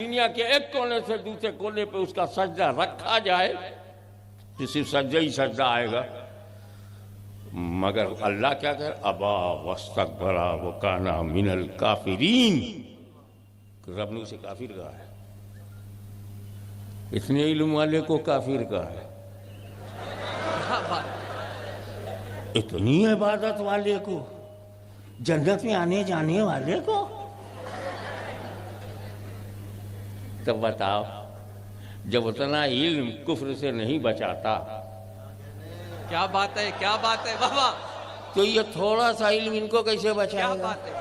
دنیا کے ایک کونے سے دوسرے کونے پہ اس کا سجدہ رکھا جائے تو صرف سجدہ ہی سجدہ آئے گا، مگر اللہ کیا کہہ ابا واستکبر وکان من الکافرین، رب نے اسے کافر کہا ہے، اتنے علم والے کو کافر کہا ہے، اتنی عبادت والے کو، جنت میں آنے جانے والے کو، تب بتاؤ جب اتنا علم کفر سے نہیں بچاتا، کیا بات ہے، کیا بات ہے بابا، تو یہ تھوڑا سا علم ان کو کیسے کیا بچائے گا؟ بات ہے۔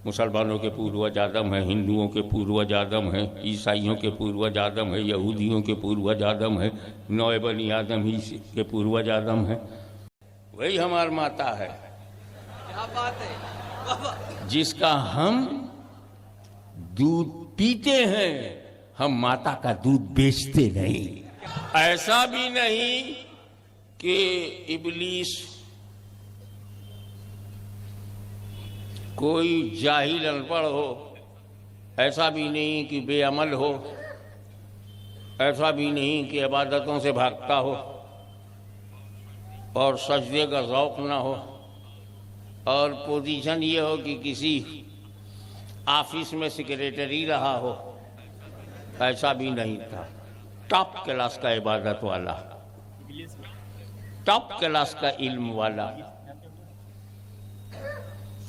مسلمانوں کے پوروج آدم ہیں، ہندوؤں کے پوروج آدم ہیں، عیسائیوں کے پوروج آدم ہیں، یہودیوں کے پوروج آدم ہیں، نوع بنی آدم ہی کے پوروج آدم ہیں، وہی ہمار ماتا ہے کیا بات ہے بابا، جس کا ہم دودھ پیتے ہیں، ہم ماتا کا دودھ بیچتے نہیں۔ ایسا بھی نہیں کہ ابلیس کوئی جاہل ان پڑھ ہو، ایسا بھی نہیں کہ بے عمل ہو، ایسا بھی نہیں کہ عبادتوں سے بھاگتا ہو اور سجدے کا ذوق نہ ہو، اور پوزیشن یہ ہو کہ کسی آفس میں سیکریٹری رہا ہو، ایسا بھی نہیں تھا۔ ٹاپ کلاس کا عبادت والا، ٹاپ کلاس کا علم والا۔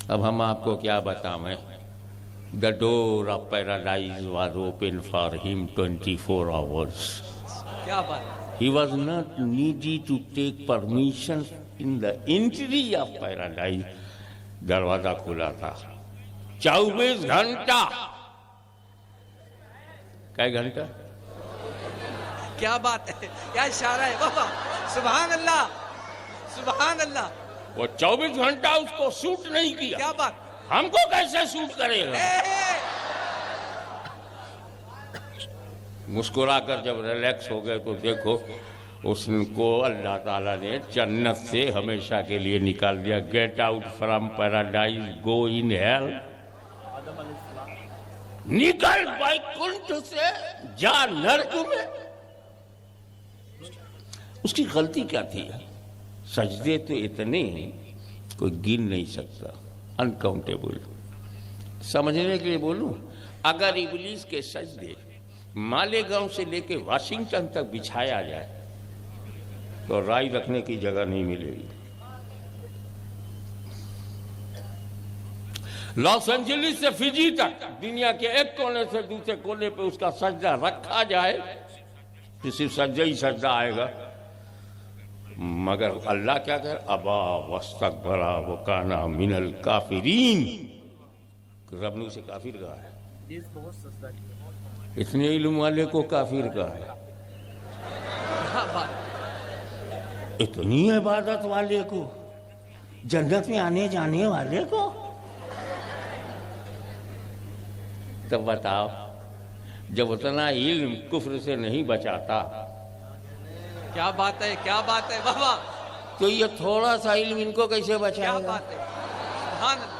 اب ہم آپ کو کیا بتائیں، the door of paradise was open for him 24 hours. کیا بات ہے، He was not needed to take permission in the entry of paradise. دروازہ کھلا تھا 24 گھنٹہ۔ کئی گھنٹہ؟ کیا بات ہے، کیا اشارہ ہے بابا، سبحان اللہ، سبحان اللہ، وہ 24 گھنٹہ اس کو سوٹ نہیں کیا، کیا بات، ہم کو کیسے سوٹ کرے گا؟ مسکرا کر جب ریلیکس ہو گئے تو دیکھو اس کو اللہ تعالیٰ نے جنت سے ہمیشہ کے لیے نکال دیا۔ Get out from paradise, go in hell, نکل ویکنٹھ سے، جا نرک میں۔ اس کی غلطی کیا تھی؟ سجدے تو اتنے ہیں کوئی گن نہیں سکتا، انکاؤنٹیبل۔ سمجھنے کے لیے بولوں، اگر ابلیس کے سجدے مالیگاؤں سے لے کے واشنگٹن تک بچھایا جائے تو رائے رکھنے کی جگہ نہیں ملے گی۔ لاس اینجلس سے فجی تک دنیا کے ایک کونے سے دوسرے کونے پہ اس کا سجدہ رکھا جائے تو صرف سجدہ ہی سجدہ آئے گا، مگر اللہ کیا کہہ ابا واستکبر وکان من الکافرین، رب نے اسے کافر کہا ہے، اتنے علم والے کو کافر کہا ہے، کیا بات، اتنی عبادت والے کو، جنت میں آنے جانے والے کو، تب بتاؤ جب اتنا علم کفر سے نہیں بچاتا کیا بات ہے، کیا بات ہے بابا، تو یہ تھوڑا سا علم ان کو کیسے کیا بچائے گا؟ بات ہے، سبحان اللہ،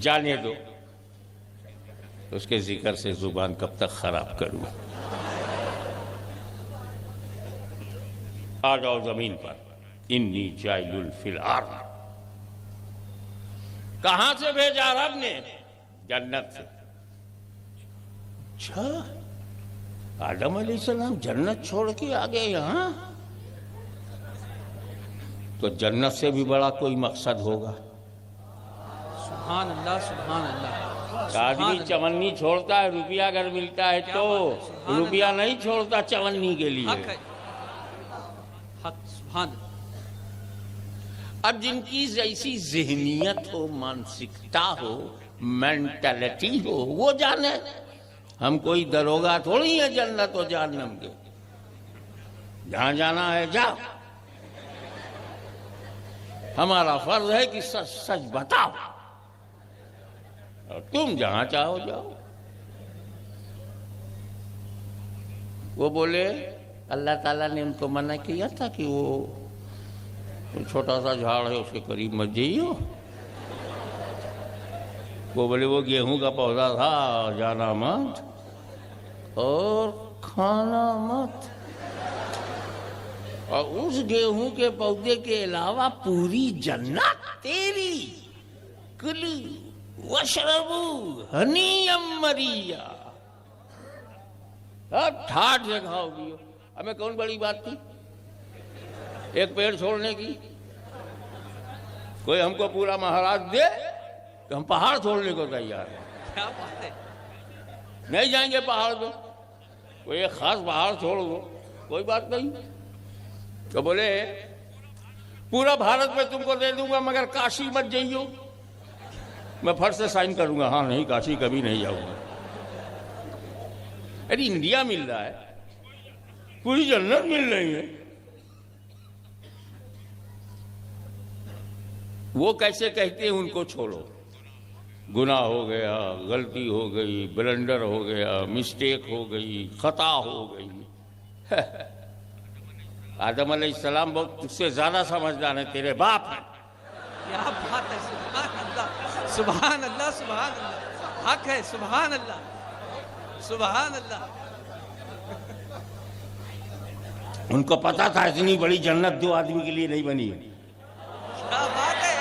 جانے دو اس کے ذکر سے زبان کب تک خراب کروں۔ آ جاؤ زمین پر، انی جاعل فی الارض، کہاں سے بھیجا رب نے؟ جنت سے۔ اچھا، آدم علیہ السلام جنت چھوڑ کے آگے یہاں، تو جنت سے بھی بڑا کوئی مقصد ہوگا۔ سبحان اللہ، سبحان اللہ، آدمی چمنی چھوڑتا ہے روپیہ اگر ملتا ہے تو، روپیہ نہیں چھوڑتا چمنی کے لیے۔ حق ہے، حق، سبحان اللہ، اب جن کی جیسی ذہنیت ہو، مانسکتا ہو، مینٹلٹی ہو، وہ جانے، ہم کوئی دروگا تھوڑی ہیں جنت و جہنم کے، جہاں جانا ہے جاؤ، ہمارا فرض ہے کہ سچ سچ بتاؤ، اور تم جہاں چاہو جاؤ۔ وہ بولے اللہ تعالیٰ نے ان کو منع کیا تھا کہ وہ تو چھوٹا سا جھاڑ ہے اس کے قریب مت جائیے. وہ بولے وہ گیہوں کا پودا تھا, جانا مت اور کھانا مت. اور اس گیہوں کے پودے کے علاوہ پوری جنت تیری. کلی وشربو ہنیم مریا. ٹھاٹ سے کھاؤ گی. ہمیں کون بڑی بات تھی ایک پیڑ چھوڑنے کی؟ کوئی ہم کو پورا مہاراج دے کہ ہم پہاڑ چھوڑنے کو تیار ہیں. کیا بات ہے. نہیں جائیں گے پہاڑ پہ. کوئی ایک خاص پہاڑ چھوڑ دو, کوئی بات نہیں. تو بولے پورا بھارت میں تم کو دے دوں گا مگر کاشی مت جائیو. میں پھر سے سائن کروں گا, ہاں نہیں کاشی کبھی نہیں جاؤں گا. ارے انڈیا مل رہا ہے, پوری جنت مل رہی ہے. وہ کیسے کہتے ہیں ان کو چھوڑو. گناہ ہو گیا, غلطی ہو گئی, بلنڈر ہو گیا, مسٹیک ہو گئی, خطا ہو گئی. آدم علیہ السلام بہت تجھ سے زیادہ سمجھدار ہیں, تیرے باپ ہیں. کیا بات ہے. سبحان اللہ سبحان اللہ سبحان اللہ. حق ہے. سبحان اللہ سبحان اللہ. ان کو پتا تھا اتنی بڑی جنت دو آدمی کے لیے نہیں بنی. کیا بات ہے.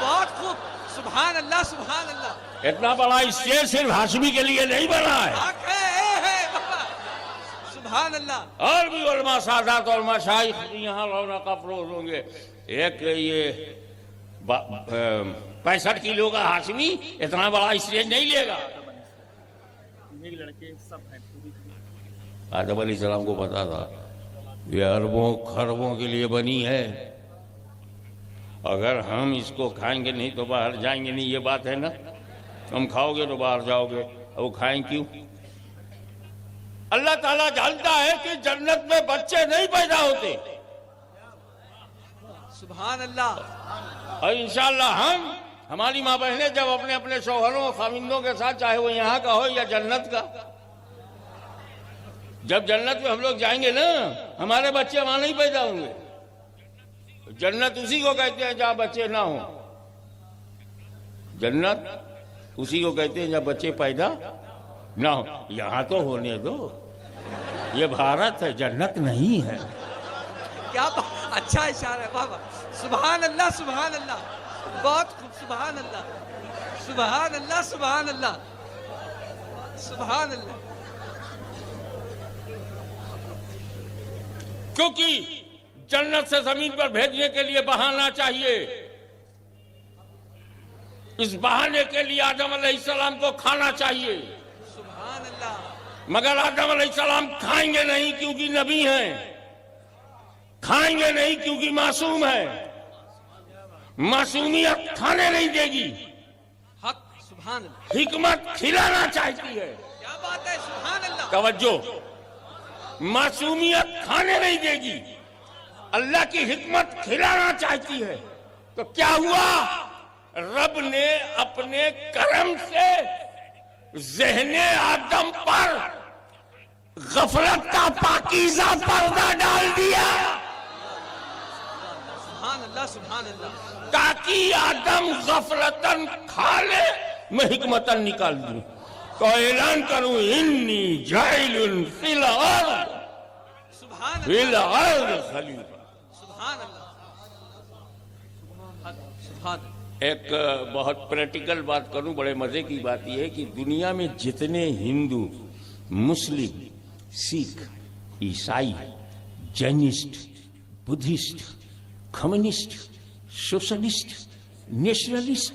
بہت خوب. سبحان اللہ سبحان اللہ. اتنا بڑا اسٹیج صرف ہاشمی کے لیے نہیں بنا ہے. حق ہے بابا. سبحان اللہ. اور بھی علماء سادات اور مشائخ یہاں رونق افروز ہوں گے. ایک یہ 65 کلو کا ہاشمی اتنا بڑا اسٹیج نہیں لے گا. آدم علیہ السلام کو پتا تھا یہ اربوں خربوں کے لیے بنی ہے. اگر ہم اس کو کھائیں گے نہیں تو باہر جائیں گے نہیں. یہ بات ہے نا, ہم کھاؤ گے تو باہر جاؤ گے. وہ کھائیں کیوں؟ اللہ تعالیٰ جانتا ہے کہ جنت میں بچے نہیں پیدا ہوتے. سبحان اللہ. اور انشاءاللہ ہماری ماں بہنیں جب اپنے اپنے شوہروں اور خاوندوں کے ساتھ, چاہے وہ یہاں کا ہو یا جنت کا, جب جنت میں ہم لوگ جائیں گے نا, ہمارے بچے وہاں نہیں پیدا ہوں گے. جنت اسی کو کہتے ہیں جہاں بچے نہ ہوں. جنت اسی کو کہتے ہیں جہاں بچے پیدا نہ ہوں. یہاں تو ہونے دو, یہ بھارت ہے, جنت نہیں ہے. کیا اچھا اشارہ ہے بابا. سبحان اللہ سبحان اللہ. بہت خوب. سبحان اللہ سبحان اللہ سبحان اللہ سبحان اللہ. کیونکہ جنت سے زمین پر بھیجنے کے لیے بہانہ چاہیے. اس بہانے کے لیے آدم علیہ السلام کو کھانا چاہیے. سبحان اللہ. مگر آدم علیہ السلام کھائیں گے نہیں کیونکہ نبی ہیں, کھائیں گے نہیں کیونکہ معصوم ہے. معصومیت کھانے نہیں دے گی, حق. سبحان اللہ. حکمت کھلانا چاہتی ہے. کیا بات ہے. سبحان اللہ. توجہ, معصومیت کھانے نہیں دے گی, اللہ کی حکمت کھلانا چاہتی ہے. تو کیا ہوا؟ رب نے اپنے کرم سے ذہن آدم پر غفلت کا پاکیزہ پردہ ڈال دیا سبحان اللہ سبحان اللہ. تاکہ آدم غفلتاً کھا لے, میں حکمتاً نکال دوں. تو اعلان کروں انی جاعل فی الارض سبحان فی اللہ الارض خلیفہ. سبحان اللہ. سبحان اللہ. ایک بہت پریکٹیکل بات کروں, بڑے مزے کی بات یہ ہے کہ دنیا میں جتنے ہندو, مسلم, سکھ, عیسائی, جینسٹ, بدھسٹ, کمیونسٹ, سوشلسٹ, نیشنلسٹ,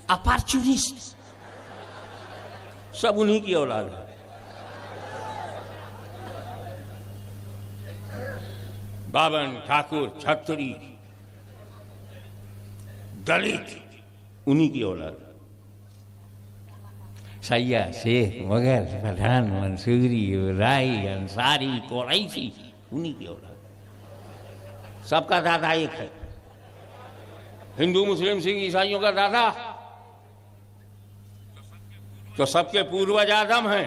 اپارچونسٹ, سب انہی کی اولاد ہے. بابن, ٹھاکر, چھتری, دلت, انہی کی اولاد. سیاح, شیخ, مغل, پٹھان, منصوری, رائی, انصاری, قریشی, انہی کی اولاد. سب کا دادا ایک ہے. ہندو, مسلم, سکھ, عیسائیوں کا دادا تو سب کے پوروج آدم ہیں.